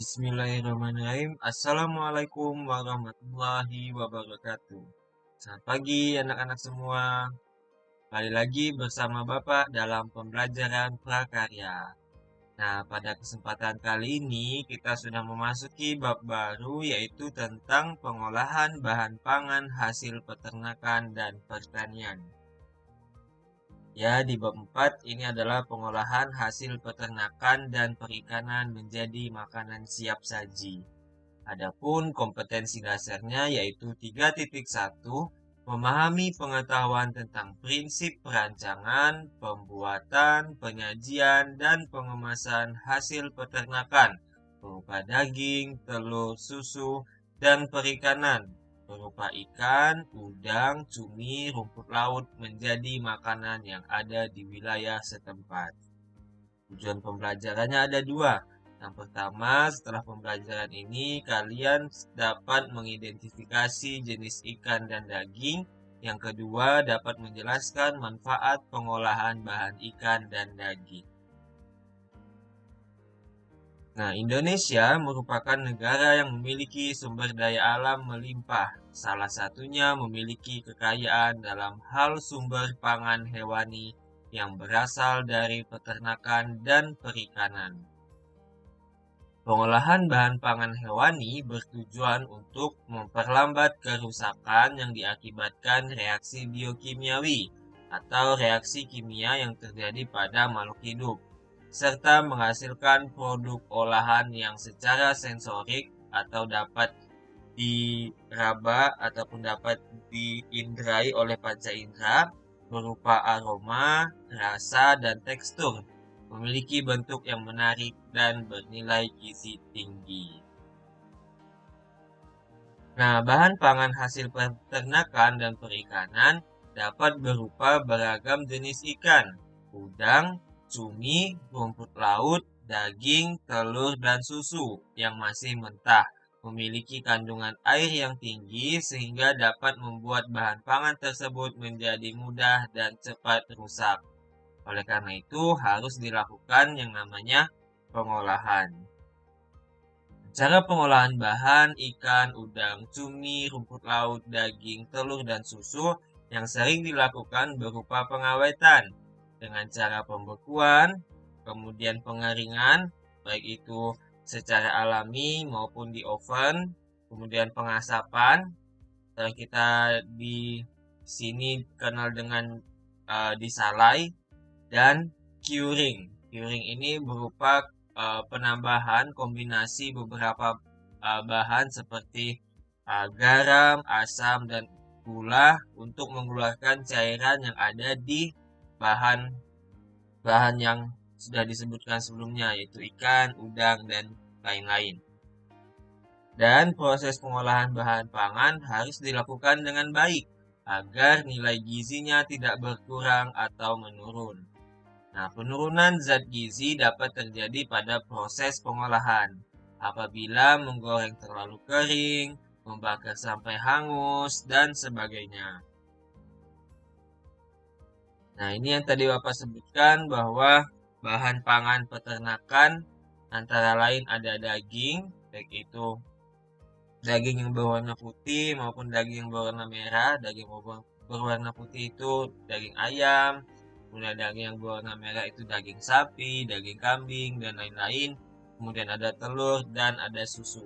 Bismillahirrahmanirrahim. Assalamualaikum warahmatullahi wabarakatuh. Selamat pagi anak-anak semua. Kembali lagi bersama Bapak dalam pembelajaran prakarya. Nah, pada kesempatan kali ini kita sudah memasuki bab baru yaitu tentang pengolahan bahan pangan hasil peternakan dan pertanian. Ya, di bab 4 ini adalah pengolahan hasil peternakan dan perikanan menjadi makanan siap saji. Adapun kompetensi dasarnya yaitu 3.1, memahami pengetahuan tentang prinsip perancangan, pembuatan, penyajian, dan pengemasan hasil peternakan berupa daging, telur, susu, dan perikanan berupa ikan, udang, cumi, rumput laut menjadi makanan yang ada di wilayah setempat. Tujuan pembelajarannya ada dua. Yang pertama, setelah pembelajaran ini, kalian dapat mengidentifikasi jenis ikan dan daging. Yang kedua, dapat menjelaskan manfaat pengolahan bahan ikan dan daging. Nah, Indonesia merupakan negara yang memiliki sumber daya alam melimpah. Salah satunya memiliki kekayaan dalam hal sumber pangan hewani yang berasal dari peternakan dan perikanan. Pengolahan bahan pangan hewani bertujuan untuk memperlambat kerusakan yang diakibatkan reaksi biokimiawi atau reaksi kimia yang terjadi pada makhluk hidup, serta menghasilkan produk olahan yang secara sensorik atau dapat diraba ataupun dapat diindrai oleh panca indera berupa aroma, rasa, dan tekstur, memiliki bentuk yang menarik dan bernilai gizi tinggi. Nah, bahan pangan hasil peternakan dan perikanan dapat berupa beragam jenis ikan, udang, cumi, rumput laut, daging, telur, dan susu yang masih mentah, memiliki kandungan air yang tinggi sehingga dapat membuat bahan pangan tersebut menjadi mudah dan cepat rusak. Oleh karena itu, harus dilakukan yang namanya pengolahan. Cara pengolahan bahan ikan, udang, cumi, rumput laut, daging, telur, dan susu yang sering dilakukan berupa pengawetan dengan cara pembekuan, kemudian pengeringan, baik itu secara alami maupun di oven, kemudian pengasapan, dan kita di sini kenal dengan disalai, dan curing. Curing ini berupa penambahan kombinasi beberapa bahan seperti garam, asam, dan gula untuk mengeluarkan cairan yang ada di bahan yang sudah disebutkan sebelumnya, yaitu ikan, udang, dan lain-lain. Dan proses pengolahan bahan pangan harus dilakukan dengan baik agar nilai gizinya tidak berkurang atau menurun. Nah, penurunan zat gizi dapat terjadi pada proses pengolahan apabila menggoreng terlalu kering, membakar sampai hangus, dan sebagainya. Nah, ini yang tadi Bapak sebutkan bahwa bahan pangan peternakan antara lain ada daging, baik itu daging yang berwarna putih maupun daging yang berwarna merah. Daging berwarna putih itu daging ayam, kemudian daging yang berwarna merah itu daging sapi, daging kambing, dan lain-lain. Kemudian ada telur dan ada susu.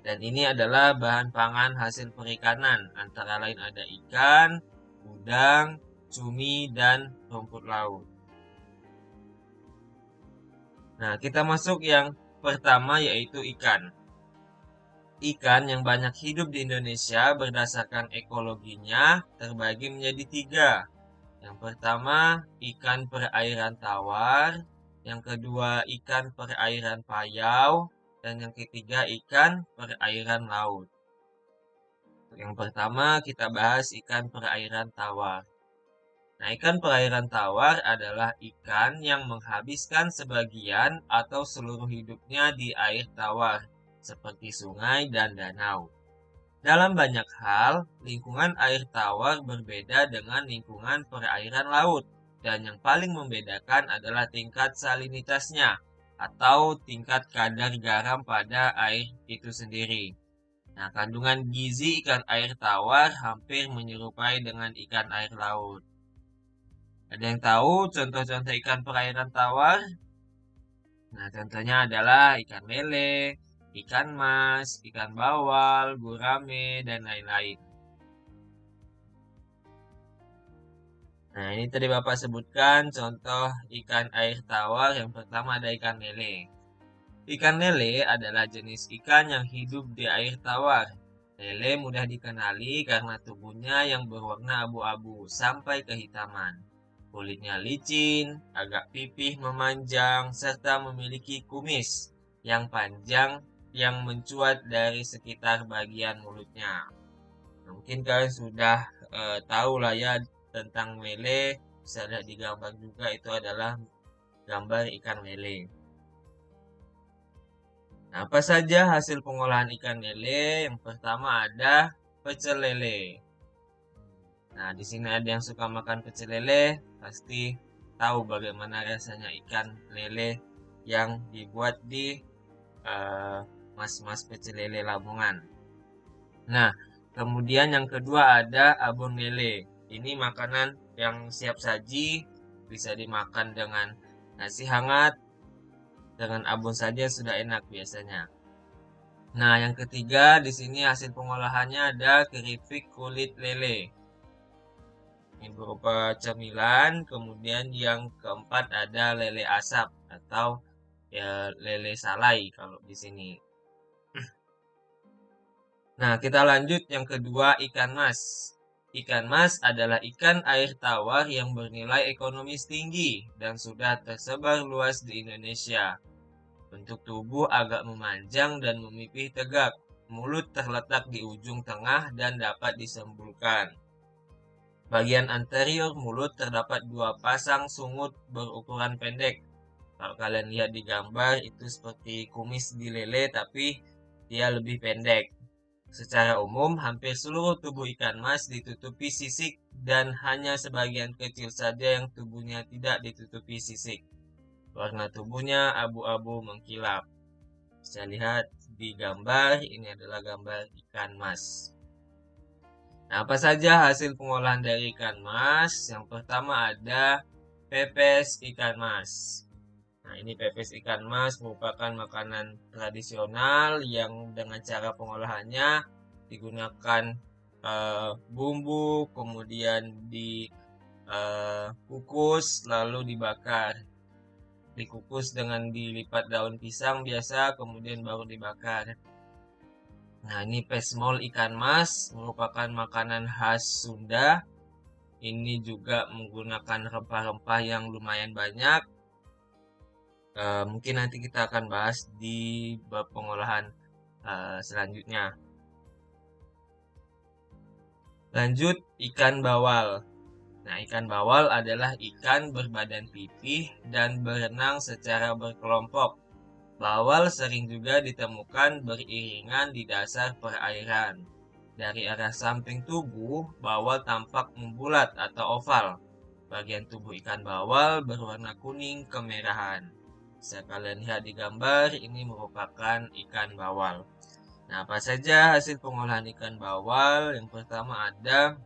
Dan ini adalah bahan pangan hasil perikanan. Antara lain ada ikan, udang, cumi, dan rumput laut. Nah, kita masuk yang pertama yaitu ikan. Ikan yang banyak hidup di Indonesia berdasarkan ekologinya terbagi menjadi tiga. Yang pertama, ikan perairan tawar. Yang kedua, ikan perairan payau. Dan yang ketiga, ikan perairan laut. Yang pertama, kita bahas ikan perairan tawar. Nah, ikan perairan tawar adalah ikan yang menghabiskan sebagian atau seluruh hidupnya di air tawar, seperti sungai dan danau. Dalam banyak hal, lingkungan air tawar berbeda dengan lingkungan perairan laut, dan yang paling membedakan adalah tingkat salinitasnya. atau tingkat kadar garam pada air itu sendiri. Nah, kandungan gizi ikan air tawar hampir menyerupai dengan ikan air laut. Ada yang tahu contoh-contoh ikan perairan tawar? Nah, contohnya adalah ikan lele, ikan mas, ikan bawal, gurame, dan lain-lain. Nah, ini tadi Bapak sebutkan contoh ikan air tawar. Yang pertama ada ikan lele. Ikan lele adalah jenis ikan yang hidup di air tawar. Lele mudah dikenali karena tubuhnya yang berwarna abu-abu sampai kehitaman. Kulitnya licin, agak pipih memanjang, serta memiliki kumis yang panjang yang mencuat dari sekitar bagian mulutnya. Mungkin kalian sudah tahu lah ya tentang lele. Bisa lihat di gambar juga, itu adalah gambar ikan lele. Nah, apa saja hasil pengolahan ikan lele? Yang pertama ada pecel lele. Nah, di sini ada yang suka makan pecel lele, pasti tahu bagaimana rasanya ikan lele yang dibuat di mas-mas pecel lele Lamongan. Nah, kemudian yang kedua ada abon lele. Ini makanan yang siap saji, bisa dimakan dengan nasi hangat, dengan abon saja sudah enak biasanya. Nah, yang ketiga di sini hasil pengolahannya ada keripik kulit lele. Ini berupa cemilan. Kemudian yang keempat ada lele asap atau ya lele salai kalau di sini. Nah, kita lanjut yang kedua, ikan mas. Ikan mas adalah ikan air tawar yang bernilai ekonomis tinggi dan sudah tersebar luas di Indonesia. Bentuk tubuh agak memanjang dan memipih tegak. Mulut terletak di ujung tengah dan dapat disembulkan. Bagian anterior mulut terdapat dua pasang sungut berukuran pendek. Kalau kalian lihat di gambar, itu seperti kumis di lele, tapi dia lebih pendek. Secara umum, hampir seluruh tubuh ikan mas ditutupi sisik dan hanya sebagian kecil saja yang tubuhnya tidak ditutupi sisik. Warna tubuhnya abu-abu mengkilap. Bisa lihat di gambar, ini adalah gambar ikan mas. Nah, apa saja hasil pengolahan dari ikan mas? Yang pertama ada pepes ikan mas. Nah, ini pepes ikan mas merupakan makanan tradisional yang dengan cara pengolahannya digunakan bumbu, kemudian dikukus, lalu dibakar. Dikukus dengan dilipat daun pisang biasa, kemudian baru dibakar. Nah, ini pesmol ikan mas merupakan makanan khas Sunda. Ini juga menggunakan rempah-rempah yang lumayan banyak. Mungkin nanti kita akan bahas di bab pengolahan selanjutnya. Lanjut, ikan bawal. Nah, ikan bawal adalah ikan berbadan pipih dan berenang secara berkelompok. Bawal sering juga ditemukan beriringan di dasar perairan. Dari arah samping tubuh, bawal tampak membulat atau oval. Bagian tubuh ikan bawal berwarna kuning kemerahan. Bisa kalian lihat di gambar, ini merupakan ikan bawal. Nah, apa saja hasil pengolahan ikan bawal? Yang pertama ada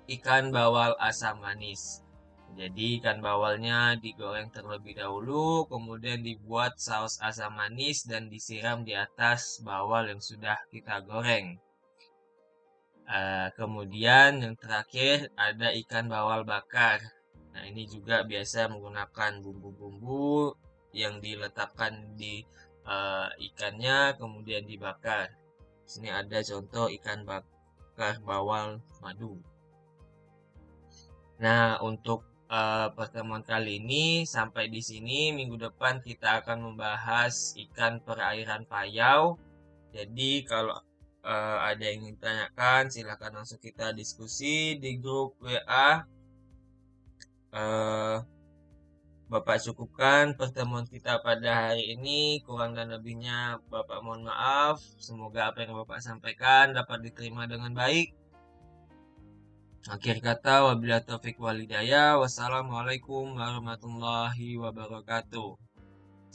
ikan bawal asam manis. Jadi ikan bawalnya digoreng terlebih dahulu, kemudian dibuat saus asam manis dan disiram di atas bawal yang sudah kita goreng. Kemudian yang terakhir ada ikan bawal bakar. Nah, ini juga biasa menggunakan bumbu-bumbu yang diletakkan di ikannya kemudian dibakar. Sini ada contoh ikan bakar bawal madu. Nah, untuk pertemuan kali ini sampai di sini. Minggu depan kita akan membahas ikan perairan payau. Jadi kalau ada yang ingin tanyakan, silahkan langsung kita diskusi di grup WA. Bapak cukupkan pertemuan kita pada hari ini. Kurang dan lebihnya Bapak mohon maaf. Semoga apa yang Bapak sampaikan dapat diterima dengan baik. Akhir kata, wabillahi taufiq wal hidayah. Wassalamualaikum warahmatullahi wabarakatuh.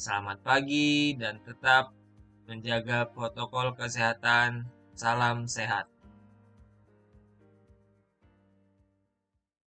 Selamat pagi dan tetap menjaga protokol kesehatan. Salam sehat.